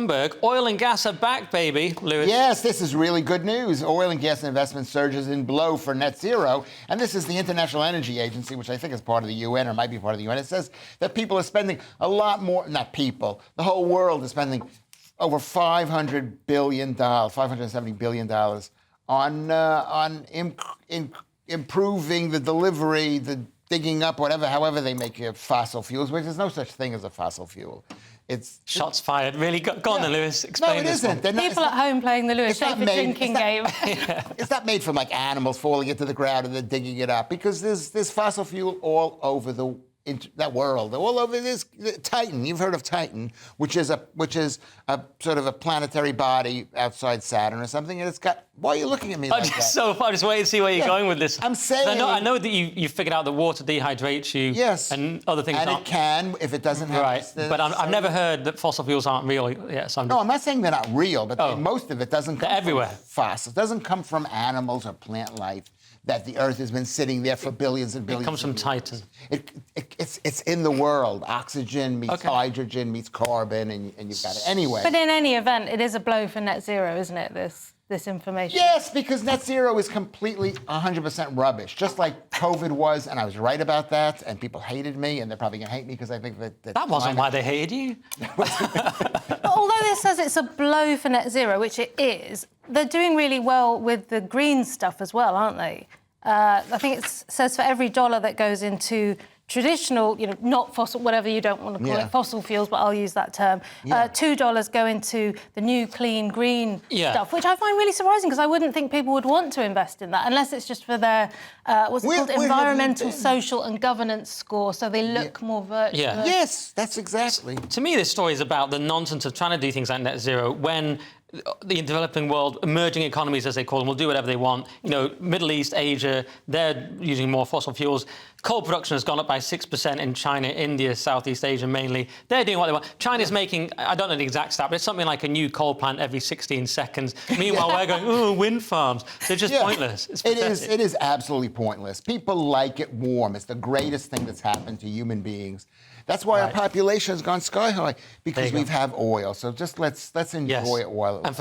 Thunberg. Oil and gas are back, baby, Lewis. Yes, this is really good news. Oil and gas investment surges in blow for net zero. And this is the International Energy Agency, which I think is part of the UN or might be part of the UN. It says that people are spending a lot more, not people, the whole world is spending over $500 billion, $570 billion on improving the delivery, the digging up, whatever, however they make fossil fuels, which there's no such thing as a fossil fuel. It's shots fired. Really, go on, then, Lewis. Explain no, it this isn't. People at home playing the Lewis Shakespeare drinking game. It's not made from like animals falling into the ground and then digging it up, because there's fossil fuel all over that world, all over this Titan. You've heard of Titan, which is a sort of a planetary body outside Saturn or something, and it's got. Why are you looking at me like that? So far, just wait and see where you're going with this. I'm saying. I know that you figured out that water dehydrates you. Yes. And other things. And it can if it doesn't have. Right. But I've never heard that fossil fuels aren't real yet. So I'm not saying they're not real, but most of it doesn't come everywhere. from fossils. It doesn't come from animals or plant life. That the Earth has been sitting there for billions and billions. It comes from Titan. It's in the world. Oxygen meets hydrogen meets carbon, and you've got it anyway. But in any event, it is a blow for net zero, isn't it? This information. Yes, because net zero is completely 100% rubbish, just like COVID was, and I was right about that. And people hated me, and they're probably going to hate me because I think that wasn't why they hated you. But although this says it's a blow for net zero, which it is, they're doing really well with the green stuff as well, aren't they? I think it says for every dollar that goes into traditional, not fossil, whatever you don't want to call it, fossil fuels, but I'll use that term, $2 go into the new clean green stuff, which I find really surprising because I wouldn't think people would want to invest in that unless it's just for their, environmental, social and governance score, so they look more virtuous. Yeah. Yes, that's exactly. To me, this story is about the nonsense of trying to do things like net zero when the developing world, emerging economies, as they call them, will do whatever they want. Middle East, Asia, they're using more fossil fuels. Coal production has gone up by 6% in China, India, Southeast Asia mainly. They're doing what they want. China's making, I don't know the exact stat, but it's something like a new coal plant every 16 seconds. Meanwhile, we're going, wind farms. They're just pointless. It is absolutely pointless. People like it warm. It's the greatest thing that's happened to human beings. That's why our population has gone sky high, because we have oil. So just let's enjoy it while it lasts.